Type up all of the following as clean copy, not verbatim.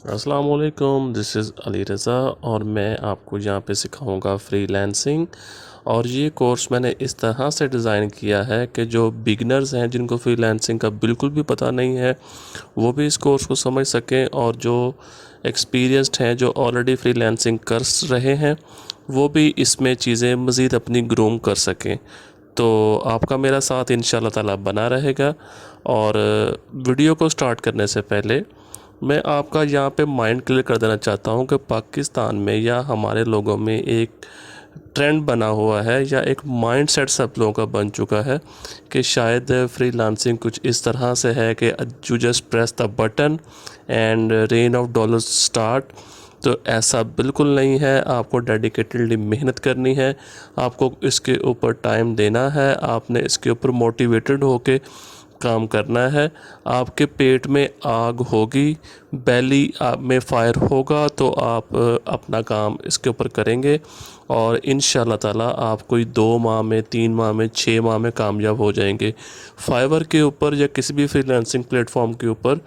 अस्सलाम वालेकुम, this is Ali Raza और मैं आपको यहाँ पे सिखाऊंगा फ्रीलांसिंग। और ये कोर्स मैंने इस तरह से डिज़ाइन किया है कि जो बिगनर्स हैं जिनको फ्रीलांसिंग का बिल्कुल भी पता नहीं है वो भी इस कोर्स को समझ सकें, और जो एक्सपीरियंस्ड हैं जो ऑलरेडी फ्रीलांसिंग कर रहे हैं वो भी इसमें चीज़ें मज़ीद अपनी ग्रूम कर सकें। तो आपका मेरा साथ इंशाल्लाह ताला बना रहेगा। और वीडियो को स्टार्ट करने से पहले मैं आपका यहाँ पे माइंड क्लियर कर देना चाहता हूँ कि पाकिस्तान में या हमारे लोगों में एक ट्रेंड बना हुआ है या एक माइंडसेट सब लोगों का बन चुका है कि शायद फ्रीलांसिंग कुछ इस तरह से है कि you just press the button and rain of dollars start. तो ऐसा बिल्कुल नहीं है, आपको डेडिकेटेडली मेहनत करनी है, आपको इसके ऊपर टाइम देना है, आपने इसके ऊपर मोटिवेटेड होके काम करना है। आपके पेट में आग होगी, बैली आप में फायर होगा तो आप अपना काम इसके ऊपर करेंगे और इंशाल्लाह ताला आप कोई 2 माह में, 3 माह में, 6 माह में कामयाब हो जाएंगे। फाइवर के ऊपर या किसी भी फ्रीलांसिंग प्लेटफॉर्म के ऊपर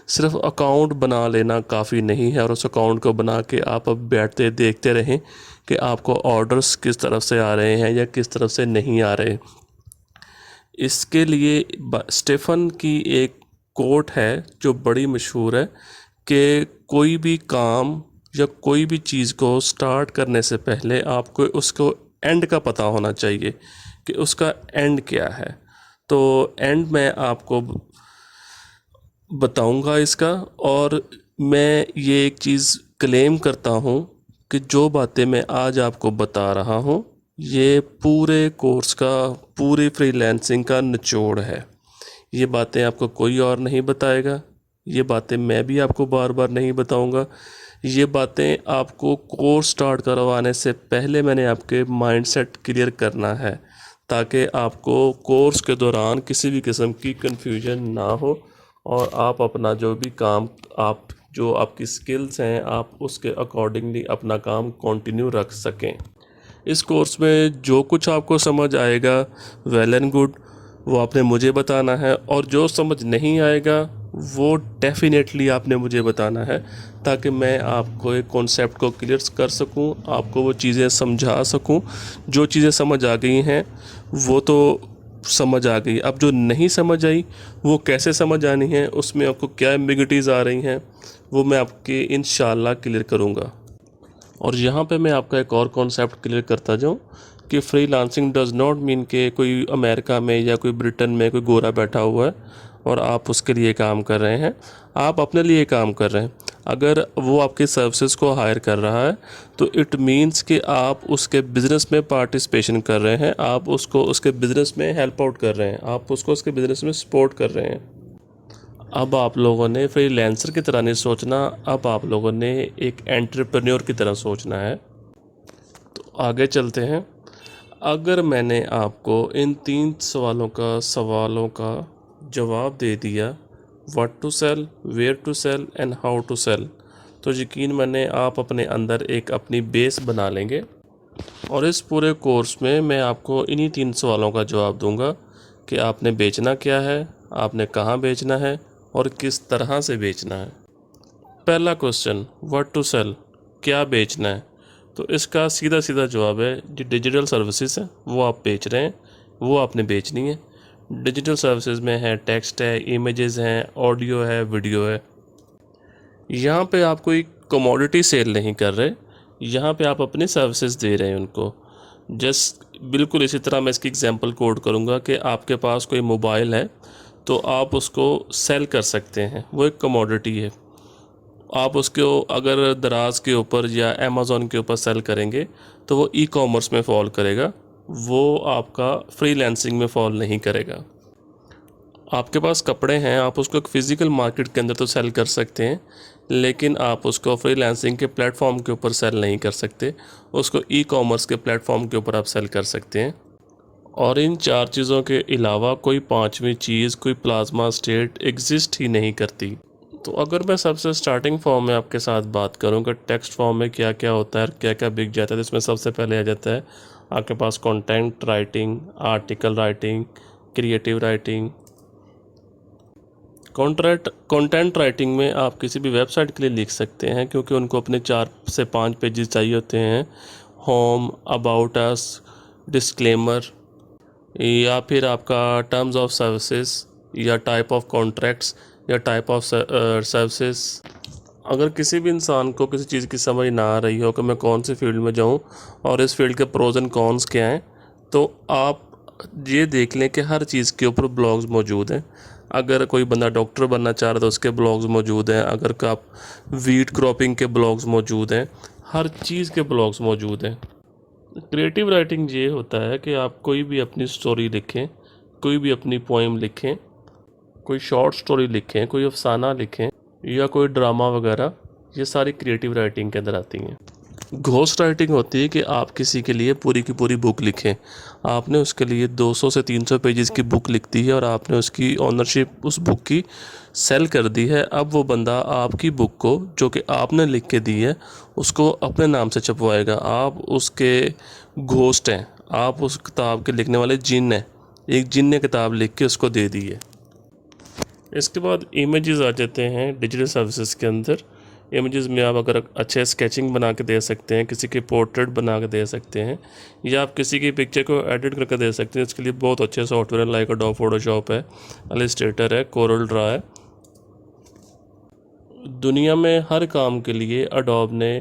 सिर्फ अकाउंट बना लेना काफ़ी नहीं है और उस अकाउंट को बना के आप अब बैठते देखते रहें कि आपको ऑर्डर्स किस तरफ से आ रहे हैं या किस तरफ से नहीं आ रहे। इसके लिए स्टेफन की एक कोट है जो बड़ी मशहूर है कि कोई भी काम या कोई भी चीज़ को स्टार्ट करने से पहले आपको उसको एंड का पता होना चाहिए कि उसका एंड क्या है। तो एंड मैं आपको बताऊंगा इसका। और मैं ये एक चीज़ क्लेम करता हूँ कि जो बातें मैं आज आपको बता रहा हूँ ये पूरे कोर्स का, पूरी फ्रीलांसिंग का निचोड़ है। ये बातें आपको कोई और नहीं बताएगा, ये बातें मैं भी आपको बार बार नहीं बताऊंगा। ये बातें आपको कोर्स स्टार्ट करवाने से पहले मैंने आपके माइंडसेट क्लियर करना है ताकि आपको कोर्स के दौरान किसी भी किस्म की कन्फ्यूजन ना हो और आप अपना जो भी काम, आप जो आपकी स्किल्स हैं आप उसके अकॉर्डिंगली अपना काम कंटिन्यू रख सकें। इस कोर्स में जो कुछ आपको समझ आएगा वेल एंड गुड, वो आपने मुझे बताना है, और जो समझ नहीं आएगा वो डेफिनेटली आपने मुझे बताना है ताकि मैं आपको एक कॉन्सेप्ट को क्लियर कर सकूं, आपको वो चीज़ें समझा सकूं। जो चीज़ें समझ आ गई हैं वो तो समझ आ गई, अब जो नहीं समझ आई वो कैसे समझ आनी है, उसमें आपको क्या एम्बिग्युइटीज़ आ रही हैं वो मैं आपके इंशाल्लाह क्लियर करूँगा। और यहाँ पे मैं आपका एक और कॉन्सेप्ट क्लियर करता जाऊँ कि फ्रीलांसिंग डज़ नॉट मीन कि कोई अमेरिका में या कोई ब्रिटेन में कोई गोरा बैठा हुआ है और आप उसके लिए काम कर रहे हैं, आप अपने लिए काम कर रहे हैं। अगर वो आपकी सर्विसेज को हायर कर रहा है तो इट मीन्स कि आप उसके बिज़नेस में पार्टिसिपेशन कर रहे हैं, आप उसको उसके बिज़नेस में हेल्प आउट कर रहे हैं, आप उसको उसके बिज़नेस में सपोर्ट कर रहे हैं। अब आप लोगों ने फ्रीलांसर की तरह नहीं सोचना, अब आप लोगों ने एक एंटरप्रेन्योर की तरह सोचना है। तो आगे चलते हैं। अगर मैंने आपको इन 3 सवालों का जवाब दे दिया, what to sell, where to sell and how to sell, तो यकीन माने आप अपने अंदर एक अपनी बेस बना लेंगे। और इस पूरे कोर्स में मैं आपको इन्हीं 3 सवालों का जवाब दूंगा कि आपने बेचना क्या है, आपने कहाँ बेचना है और किस तरह से बेचना है। पहला क्वेश्चन, व्हाट टू सेल, क्या बेचना है? तो इसका सीधा सीधा जवाब है जो डिजिटल सर्विसेज है वो आप बेच रहे हैं, वो आपने बेचनी है। डिजिटल सर्विसेज में है टेक्स्ट है, इमेजेस हैं, ऑडियो है, वीडियो है। यहाँ पे आप कोई कमोडिटी सेल नहीं कर रहे, यहाँ पे आप अपनी सर्विसेज दे रहे हैं उनको। जस्ट बिल्कुल इसी तरह मैं इसकी एग्जांपल कोड करूँगा कि आपके पास कोई मोबाइल है तो आप उसको सेल कर सकते हैं, वो एक कमोडिटी है। आप उसको अगर दराज के ऊपर या अमेज़ॉन के ऊपर सेल करेंगे तो वो ई कॉमर्स में फॉल करेगा, वो आपका फ्रीलांसिंग में फॉल नहीं करेगा। आपके पास कपड़े हैं, आप उसको एक फ़िज़िकल मार्केट के अंदर तो सेल कर सकते हैं लेकिन आप उसको फ्रीलांसिंग के प्लेटफॉर्म के ऊपर सेल नहीं कर सकते, उसको ई कॉमर्स के प्लेटफॉर्म के ऊपर आप सेल कर सकते हैं। और इन 4 चीज़ों के अलावा कोई 5वीं चीज़, कोई प्लाज्मा स्टेट एग्जिस्ट ही नहीं करती। तो अगर मैं सबसे स्टार्टिंग फॉर्म में आपके साथ बात करूँ कि टेक्स्ट फॉर्म में क्या क्या होता है और क्या क्या बिक जाता है, तो इसमें सबसे पहले आ जाता है आपके पास content writing, article writing, creative writing, content writing में आप किसी भी वेबसाइट के लिए लिख सकते हैं, क्योंकि उनको अपने 4 से 5 पेजेस चाहिए होते हैं। होम, अबाउट अस, डिस्क्लेमर, या फिर आपका टर्म्स ऑफ सर्विसेज, या टाइप ऑफ कॉन्ट्रैक्ट्स, या टाइप ऑफ सर्विसेज। अगर किसी भी इंसान को किसी चीज़ की समझ ना आ रही हो कि मैं कौन सी फील्ड में जाऊं और इस फील्ड के प्रोज एंड कॉन्स क्या हैं, तो आप ये देख लें कि हर चीज़ के ऊपर ब्लॉग्स मौजूद हैं। अगर कोई बंदा डॉक्टर बनना चाह रहा है तो उसके ब्लॉग्स मौजूद हैं। अगर आप वीट क्रॉपिंग के ब्लॉग्स मौजूद हैं। हर चीज़ के ब्लॉग्स मौजूद हैं। क्रिएटिव राइटिंग ये होता है कि आप कोई भी अपनी स्टोरी लिखें, कोई भी अपनी पोएम लिखें, कोई शॉर्ट स्टोरी लिखें, कोई अफसाना लिखें, या कोई ड्रामा वगैरह, ये सारी क्रिएटिव राइटिंग के अंदर आती हैं। घोस्ट राइटिंग होती है कि आप किसी के लिए पूरी की पूरी बुक लिखें। आपने उसके लिए 200 से 300 पेजेस की बुक लिख दी है और आपने उसकी ओनरशिप उस बुक की सेल कर दी है। अब वो बंदा आपकी बुक को, जो कि आपने लिख के दी है, उसको अपने नाम से छपवाएगा। आप उसके घोस्ट हैं, आप उस किताब के लिखने वाले जिन हैं। एक जिन ने किताब लिख के उसको दे दी है। इसके बाद इमेजेस आ जाते हैं डिजिटल सर्विसेज के अंदर। इमेजेस में आप अगर अच्छे स्केचिंग बना के दे सकते हैं, किसी की पोर्ट्रेट बना के दे सकते हैं, या आप किसी की पिक्चर को एडिट करके दे सकते हैं। इसके लिए बहुत अच्छे सॉफ्टवेयर है, लाइक अडोब फोटोशॉप है, इलस्ट्रेटर है, कोरल ड्रा है। दुनिया में हर काम के लिए अडोब ने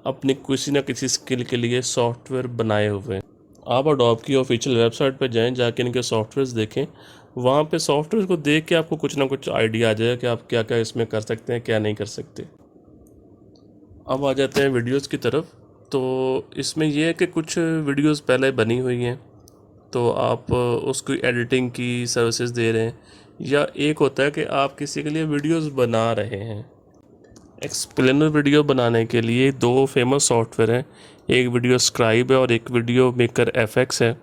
अपनी किसी न किसी स्किल के लिए सॉफ्टवेयर बनाए हुए हैं। आप अडोब की ऑफिशियल वेबसाइट पर जाएं, जाके इनके सॉफ्टवेयर्स देखें। वहाँ पे सॉफ्टवेयर को देख के आपको कुछ ना कुछ आइडिया आ जाएगा कि आप क्या क्या इसमें कर सकते हैं, क्या नहीं कर सकते। अब आ जाते हैं वीडियोस की तरफ। तो इसमें यह है कि कुछ वीडियोस पहले बनी हुई हैं, तो आप उसकी एडिटिंग की सर्विसेज दे रहे हैं, या एक होता है कि आप किसी के लिए वीडियोस बना रहे हैं। एक्सप्लेनर वीडियो बनाने के लिए 2 फेमस सॉफ्टवेयर हैं, एक वीडियो स्क्राइब है और एक वीडियो मेकर FX है।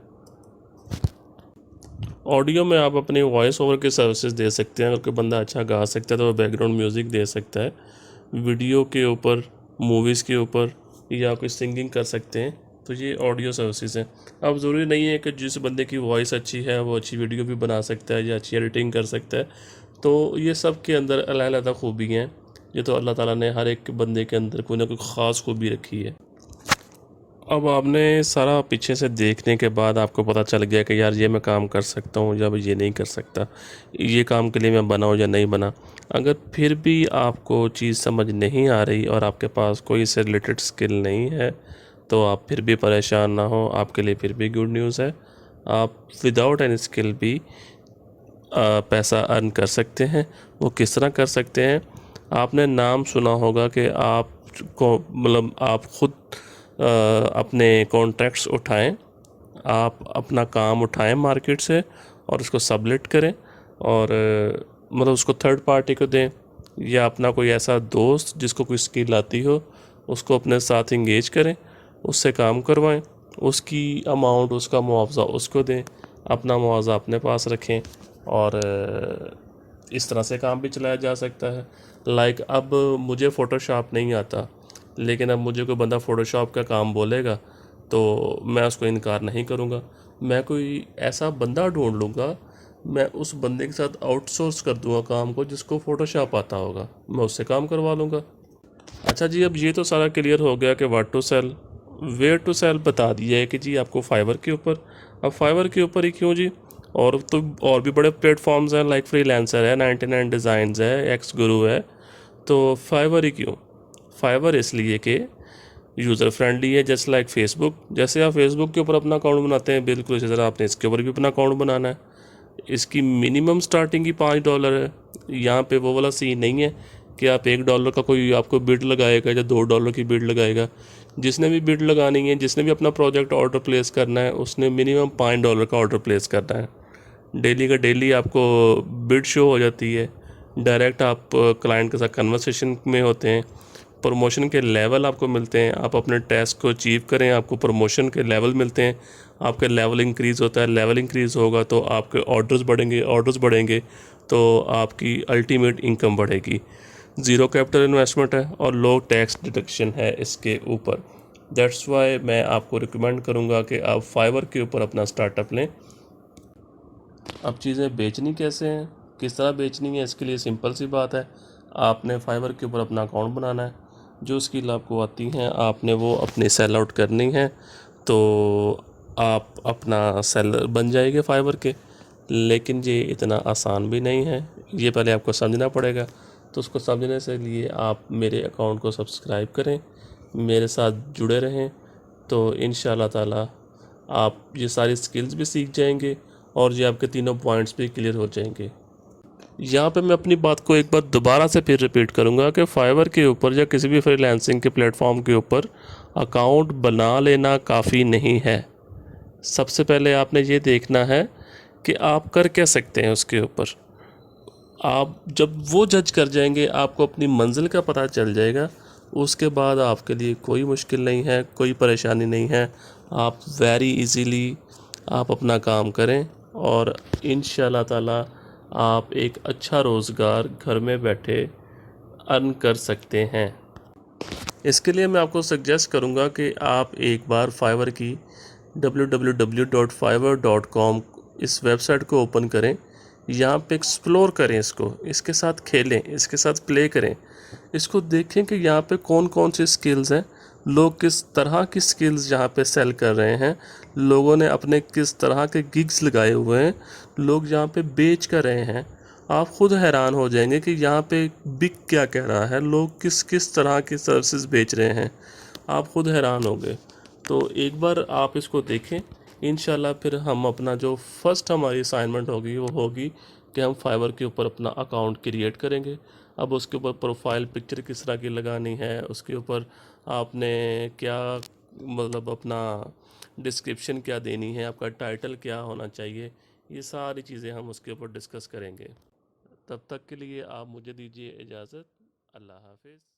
ऑडियो में आप अपनी वॉइस ओवर की सर्विसेज दे सकते हैं। अगर कोई बंदा अच्छा गा सकता है तो वो बैकग्राउंड म्यूज़िक दे सकता है। वीडियो के ऊपर, मूवीज़ के ऊपर, या कोई सिंगिंग कर सकते हैं। तो ये ऑडियो सर्विसेज हैं। अब ज़रूरी नहीं है कि जिस बंदे की वॉइस अच्छी है वो अच्छी वीडियो भी बना सकता है या अच्छी एडिटिंग कर सकता है। तो ये सब के अंदर अलग-अलग खूबी हैं। ये तो अल्लाह ताला ने हर एक बंदे के अंदर कोई ना कोई ख़ास खूबी रखी है। अब आपने सारा पीछे से देखने के बाद आपको पता चल गया कि यार ये मैं काम कर सकता हूँ या ये नहीं कर सकता, ये काम के लिए मैं बना हूँ या नहीं बना। अगर फिर भी आपको चीज़ समझ नहीं आ रही और आपके पास कोई इससे रिलेटेड स्किल नहीं है, तो आप फिर भी परेशान ना हो। आपके लिए फिर भी गुड न्यूज़ है। आप विदाउट एनी स्किल भी पैसा अर्न कर सकते हैं। वो किस तरह कर सकते हैं? आपने नाम सुना होगा कि आप को मतलब आप ख़ुद अपने कॉन्ट्रैक्ट्स उठाएं, आप अपना काम उठाएं मार्केट से और उसको सबमिट करें, और मतलब उसको थर्ड पार्टी को दें, या अपना कोई ऐसा दोस्त जिसको कोई स्किल आती हो उसको अपने साथ इंगेज करें, उससे काम करवाएं, उसकी अमाउंट, उसका मुआवजा उसको दें, अपना मुआवजा अपने पास रखें, और इस तरह से काम भी चलाया जा सकता है। लाइक अब मुझे फ़ोटोशॉप नहीं आता, लेकिन अब मुझे कोई बंदा फ़ोटोशॉप का काम बोलेगा तो मैं उसको इनकार नहीं करूँगा। मैं कोई ऐसा बंदा ढूंढ लूँगा, मैं उस बंदे के साथ आउटसोर्स कर दूँगा काम को, जिसको फ़ोटोशॉप आता होगा, मैं उससे काम करवा लूँगा। अच्छा जी, अब ये तो सारा क्लियर हो गया कि what to sell, where to sell बता दिया है कि जी आपको फाइवर के ऊपर। अब फाइवर के ऊपर ही क्यों जी? और तो और भी बड़े प्लेटफॉर्म्स हैं, लाइक फ्रीलांसर है, 99 डिज़ाइंस है, एक्स गुरु है। तो फाइवर ही क्यों? फाइवर इसलिए कि यूज़र फ्रेंडली है, जस्ट लाइक फेसबुक। जैसे आप फेसबुक के ऊपर अपना अकाउंट बनाते हैं, बिल्कुल इसी तरह आपने इसके ऊपर भी अपना अकाउंट बनाना है। इसकी मिनिमम स्टार्टिंग ही $5 है। यहाँ पे वो वाला सीन नहीं है कि आप $1 का कोई आपको बिड लगाएगा या $2 की बिड लगाएगा। जिसने भी बिड लगानी है, जिसने भी अपना प्रोजेक्ट ऑर्डर प्लेस करना है, उसने मिनिमम $5 का ऑर्डर प्लेस करना है। डेली का डेली आपको बिड शो हो जाती है। डायरेक्ट आप क्लाइंट के साथ कन्वर्सेशन में होते हैं। प्रमोशन के लेवल आपको मिलते हैं। आप अपने टास्क को अचीव करें, आपको प्रमोशन के लेवल मिलते हैं। आपका लेवल इंक्रीज़ होता है, लेवल इंक्रीज़ होगा तो आपके ऑर्डर्स बढ़ेंगे, ऑर्डर्स बढ़ेंगे तो आपकी अल्टीमेट इनकम बढ़ेगी। ज़ीरो कैपिटल इन्वेस्टमेंट है और लो टैक्स डिडक्शन है इसके ऊपर। दैट्स वाई मैं आपको रिकमेंड करूँगा कि आप फाइवर के ऊपर अपना स्टार्टअप लें। अब चीज़ें बेचनी कैसे हैं किस तरह बेचनी है, इसके लिए सिंपल सी बात है, आपने फाइवर के ऊपर अपना अकाउंट बनाना है। जो स्किल आपको आती हैं आपने वो अपने सेल आउट करनी है, तो आप अपना सेलर बन जाएंगे फाइवर के। लेकिन ये इतना आसान भी नहीं है, ये पहले आपको समझना पड़ेगा। तो उसको समझने से लिए आप मेरे अकाउंट को सब्सक्राइब करें, मेरे साथ जुड़े रहें, तो इंशाल्लाह ताला आप ये सारी स्किल्स भी सीख जाएंगे और ये आपके तीनों पॉइंट्स भी क्लियर हो जाएंगे। यहाँ पे मैं अपनी बात को एक बार दोबारा से फिर रिपीट करूँगा कि फाइवर के ऊपर या किसी भी फ्रीलांसिंग के प्लेटफॉर्म के ऊपर अकाउंट बना लेना काफ़ी नहीं है। सबसे पहले आपने ये देखना है कि आप कर क्या सकते हैं उसके ऊपर। आप जब वो जज कर जाएंगे, आपको अपनी मंजिल का पता चल जाएगा, उसके बाद आपके लिए कोई मुश्किल नहीं है, कोई परेशानी नहीं है। आप वेरी इजीली आप अपना काम करें और इंशाल्लाह ताला आप एक अच्छा रोज़गार घर में बैठे अर्न कर सकते हैं। इसके लिए मैं आपको सजेस्ट करूंगा कि आप एक बार फाइवर की www.fiverr.com इस वेबसाइट को ओपन करें, यहाँ पे एक्सप्लोर करें इसको, इसके साथ खेलें, इसके साथ प्ले करें, इसको देखें कि यहाँ पे कौन कौन सी स्किल्स हैं, लोग किस तरह की स्किल्स यहाँ पे सेल कर रहे हैं, लोगों ने अपने किस तरह के गिग्स लगाए हुए हैं, लोग यहाँ पे बेच कर रहे हैं। आप खुद हैरान हो जाएंगे कि यहाँ पे बिक क्या कह रहा है, लोग किस किस तरह की सर्विसेज बेच रहे हैं, आप खुद हैरान होंगे। तो एक बार आप इसको देखें, इंशाल्लाह फिर हम अपना जो फर्स्ट हमारी असाइनमेंट होगी वो होगी कि हम फाइवर के ऊपर अपना अकाउंट क्रिएट करेंगे। अब उसके ऊपर प्रोफाइल पिक्चर किस तरह की लगानी है, उसके ऊपर आपने क्या मतलब अपना डिस्क्रिप्शन क्या देनी है, आपका टाइटल क्या होना चाहिए, ये सारी चीज़ें हम उसके ऊपर डिस्कस करेंगे। तब तक के लिए आप मुझे दीजिए इजाज़त। अल्लाह हाफिज़।